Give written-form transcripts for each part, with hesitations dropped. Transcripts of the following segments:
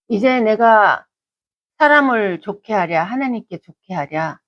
이제 내가 사람을 좋게 하랴, 하나님께 좋게 하랴,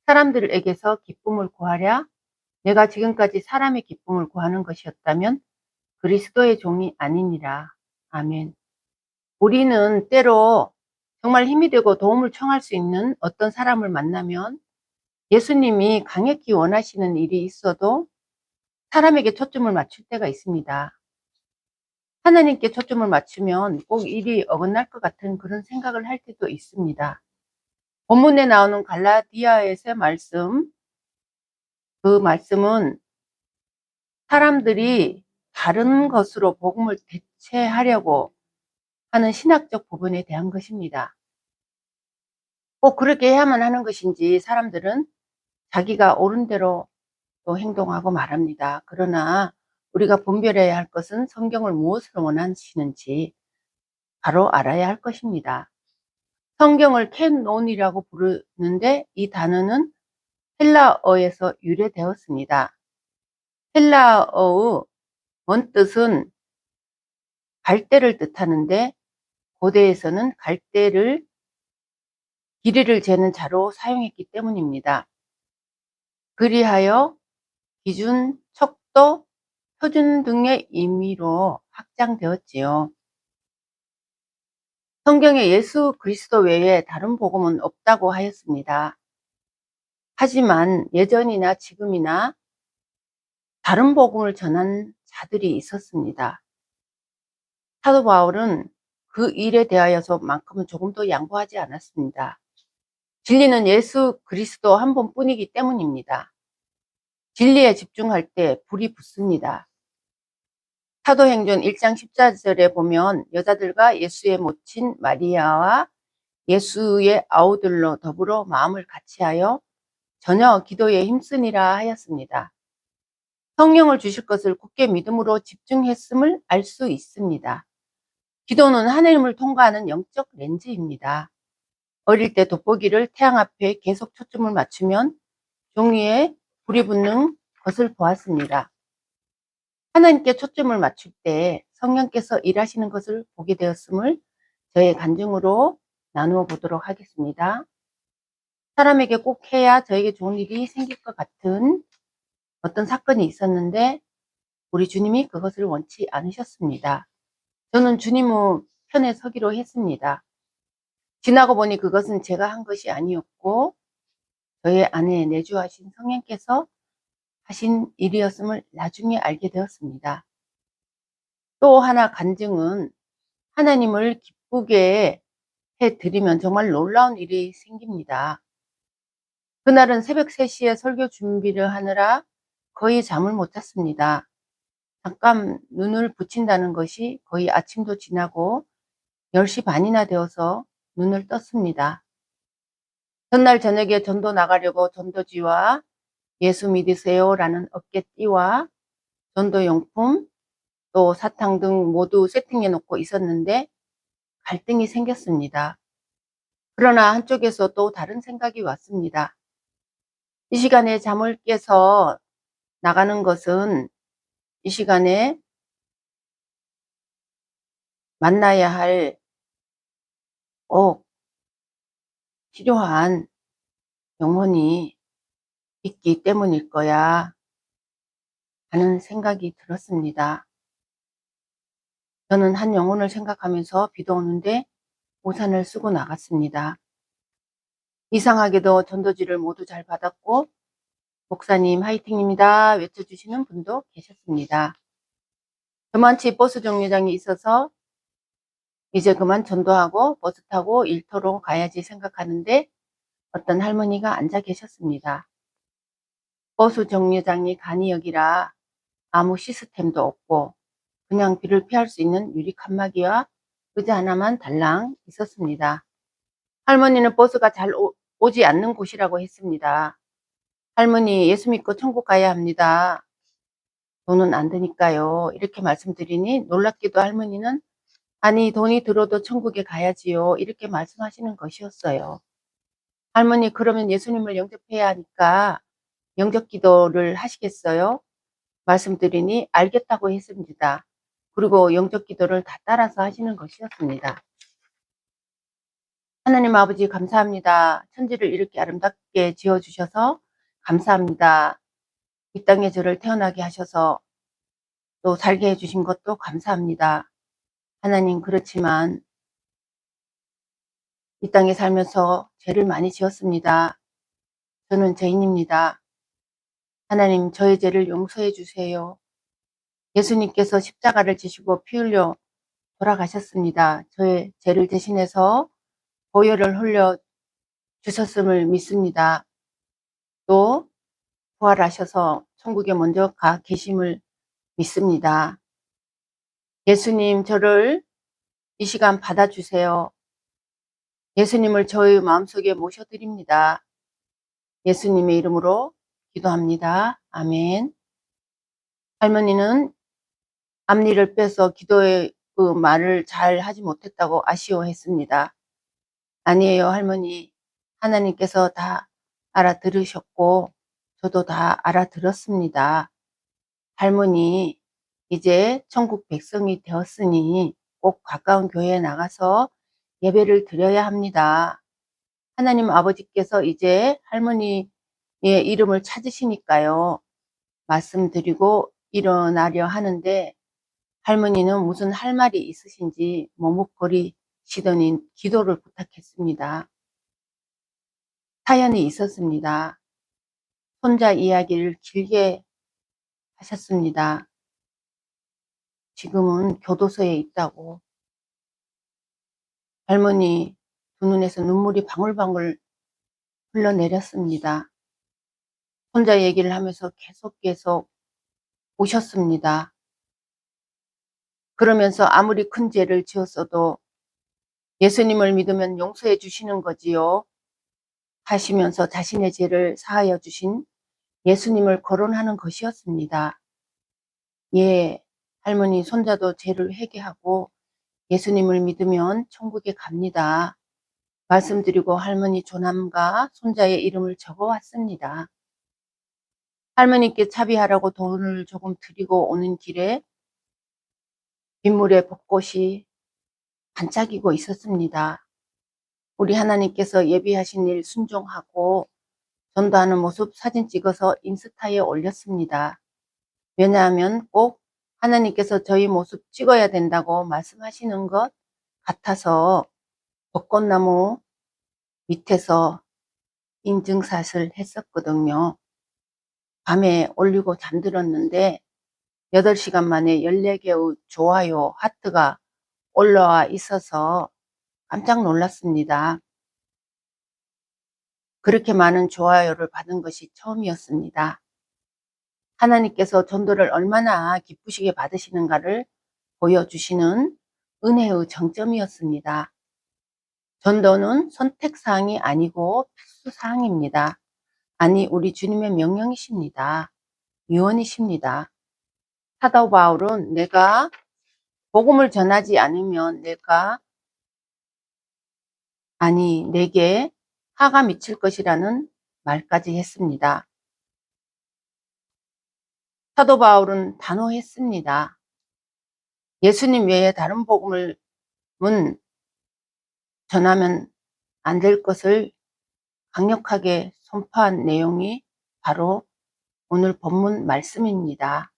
사람들에게서 기쁨을 구하랴, 내가 지금까지 사람의 기쁨을 구하는 것이었다면 그리스도의 종이 아니니라. 아멘. 우리는 때로 정말 힘이 되고 도움을 청할 수 있는 어떤 사람을 만나면 예수님이 강력히 원하시는 일이 있어도 사람에게 초점을 맞출 때가 있습니다. 하나님께 초점을 맞추면 꼭 일이 어긋날 것 같은 그런 생각을 할 때도 있습니다. 본문에 나오는 갈라디아에서의 말씀, 그 말씀은 사람들이 다른 것으로 복음을 대체하려고 하는 신학적 부분에 대한 것입니다. 꼭 그렇게 해야만 하는 것인지 사람들은 자기가 옳은 대로 또 행동하고 말합니다. 그러나 우리가 분별해야 할 것은 성경을 무엇으로 원하시는지 바로 알아야 할 것입니다. 성경을 캐논이라고 부르는데 이 단어는 헬라어에서 유래되었습니다. 헬라어의 원뜻은 갈대를 뜻하는데 고대에서는 갈대를 길이를 재는 자로 사용했기 때문입니다. 그리하여 기준, 척도, 표준 등의 의미로 확장되었지요. 성경에 예수 그리스도 외에 다른 복음은 없다고 하였습니다. 하지만 예전이나 지금이나 다른 복음을 전한 자들이 있었습니다. 사도 바울은 그 일에 대하여서만큼은 조금도 양보하지 않았습니다. 진리는 예수 그리스도 한 분뿐이기 때문입니다. 진리에 집중할 때 불이 붙습니다. 사도행전 1장 14절에 보면 여자들과 예수의 모친 마리아와 예수의 아우들로 더불어 마음을 같이하여 전혀 기도에 힘쓰니라 하였습니다. 성령을 주실 것을 굳게 믿음으로 집중했음을 알 수 있습니다. 기도는 하나님을 통과하는 영적 렌즈입니다. 어릴 때 돋보기를 태양 앞에 계속 초점을 맞추면 종이에 불이 붙는 것을 보았습니다. 하나님께 초점을 맞출 때 성령께서 일하시는 것을 보게 되었음을 저의 간증으로 나누어 보도록 하겠습니다. 사람에게 꼭 해야 저에게 좋은 일이 생길 것 같은 어떤 사건이 있었는데 우리 주님이 그것을 원치 않으셨습니다. 저는 주님의 편에 서기로 했습니다. 지나고 보니 그것은 제가 한 것이 아니었고 저의 안에 내주하신 성령께서 하신 일이었음을 나중에 알게 되었습니다. 또 하나 간증은 하나님을 기쁘게 해드리면 정말 놀라운 일이 생깁니다. 그날은 새벽 3시에 설교 준비를 하느라 거의 잠을 못 잤습니다. 잠깐 눈을 붙인다는 것이 거의 아침도 지나고 10시 반이나 되어서 눈을 떴습니다. 전날 저녁에 전도 나가려고 전도지와 예수 믿으세요라는 어깨띠와 전도용품 또 사탕 등 모두 세팅해 놓고 있었는데 갈등이 생겼습니다. 그러나 한쪽에서 또 다른 생각이 왔습니다. 이 시간에 잠을 깨서 나가는 것은 이 시간에 만나야 할 꼭 필요한 영혼이 있기 때문일 거야 하는 생각이 들었습니다. 저는 한 영혼을 생각하면서 비도 오는데 우산을 쓰고 나갔습니다. 이상하게도 전도지를 모두 잘 받았고 목사님 화이팅입니다 외쳐주시는 분도 계셨습니다. 저만치 버스 정류장에 있어서 이제 그만 전도하고 버스 타고 일터로 가야지 생각하는데 어떤 할머니가 앉아 계셨습니다. 버스 정류장이 간이역이라 아무 시스템도 없고 그냥 비를 피할 수 있는 유리 칸막이와 의자 하나만 달랑 있었습니다. 할머니는 버스가 잘 오지 않는 곳이라고 했습니다. 할머니 예수 믿고 천국 가야 합니다. 돈은 안 드니까요. 이렇게 말씀드리니 놀랍게도 할머니는 아니 돈이 들어도 천국에 가야지요. 이렇게 말씀하시는 것이었어요. 할머니 그러면 예수님을 영접해야 하니까 영접 기도를 하시겠어요? 말씀드리니 알겠다고 했습니다. 그리고 영접 기도를 다 따라서 하시는 것이었습니다. 하나님 아버지 감사합니다. 천지를 이렇게 아름답게 지어주셔서 감사합니다. 이 땅에 저를 태어나게 하셔서 또 살게 해주신 것도 감사합니다. 하나님, 그렇지만 이 땅에 살면서 죄를 많이 지었습니다. 저는 죄인입니다. 하나님, 저의 죄를 용서해 주세요. 예수님께서 십자가를 지시고 피 흘려 돌아가셨습니다. 저의 죄를 대신해서 보혈을 흘려 주셨음을 믿습니다. 또 부활하셔서 천국에 먼저 가 계심을 믿습니다. 예수님, 저를 이 시간 받아주세요. 예수님을 저의 마음속에 모셔드립니다. 예수님의 이름으로 기도합니다. 아멘. 할머니는 앞니를 빼서 기도의 그 말을 잘 하지 못했다고 아쉬워했습니다. 아니에요, 할머니. 하나님께서 다 알아들으셨고 저도 다 알아들었습니다. 할머니, 이제 천국 백성이 되었으니 꼭 가까운 교회에 나가서 예배를 드려야 합니다. 하나님 아버지께서 이제 할머니의 이름을 찾으시니까요. 말씀드리고 일어나려 하는데 할머니는 무슨 할 말이 있으신지 머뭇거리시더니 기도를 부탁했습니다. 사연이 있었습니다. 손자 이야기를 길게 하셨습니다. 지금은 교도소에 있다고. 할머니 두 눈에서 눈물이 방울방울 흘러내렸습니다. 손자 얘기를 하면서 계속 우셨습니다. 그러면서 아무리 큰 죄를 지었어도 예수님을 믿으면 용서해 주시는 거지요 하시면서 자신의 죄를 사하여 주신 예수님을 거론하는 것이었습니다. 예, 할머니 손자도 죄를 회개하고 예수님을 믿으면 천국에 갑니다. 말씀드리고 할머니 조남과 손자의 이름을 적어왔습니다. 할머니께 차비하라고 돈을 조금 드리고 오는 길에 빗물에 벚꽃이 반짝이고 있었습니다. 우리 하나님께서 예비하신 일 순종하고 전도하는 모습 사진 찍어서 인스타에 올렸습니다. 왜냐하면 꼭 하나님께서 저희 모습 찍어야 된다고 말씀하시는 것 같아서 벚꽃나무 밑에서 인증샷을 했었거든요. 밤에 올리고 잠들었는데 8시간 만에 14개의 좋아요, 하트가 올라와 있어서 깜짝 놀랐습니다. 그렇게 많은 좋아요를 받은 것이 처음이었습니다. 하나님께서 전도를 얼마나 기쁘시게 받으시는가를 보여주시는 은혜의 정점이었습니다. 전도는 선택사항이 아니고 필수사항입니다. 아니, 우리 주님의 명령이십니다. 유언이십니다. 사도 바울은 내가 복음을 전하지 않으면 내게 화가 미칠 것이라는 말까지 했습니다. 사도 바울은 단호했습니다. 예수님 외에 다른 복음을 전하면 안 될 것을 강력하게 선포한 내용이 바로 오늘 본문 말씀입니다.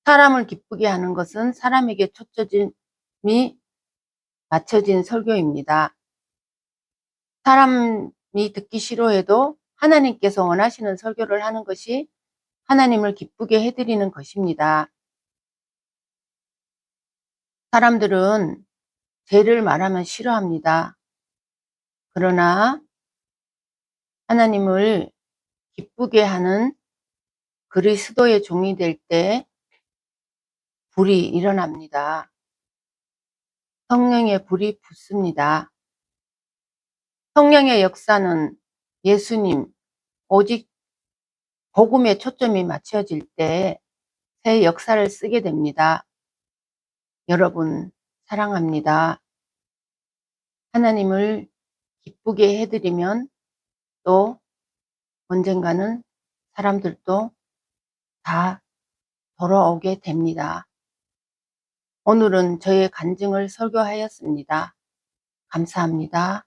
사람을 기쁘게 하는 것은 사람에게 초점이 맞춰진 설교입니다. 사람이 듣기 싫어해도 하나님께서 원하시는 설교를 하는 것이 하나님을 기쁘게 해드리는 것입니다. 사람들은 죄를 말하면 싫어합니다. 그러나 하나님을 기쁘게 하는 그리스도의 종이 될 때 불이 일어납니다. 성령의 불이 붙습니다. 성령의 역사는 예수님, 오직 복음에 초점이 맞춰질 때 새 역사를 쓰게 됩니다. 여러분, 사랑합니다. 하나님을 기쁘게 해드리면 또 언젠가는 사람들도 다 돌아오게 됩니다. 오늘은 저의 간증을 설교하였습니다. 감사합니다.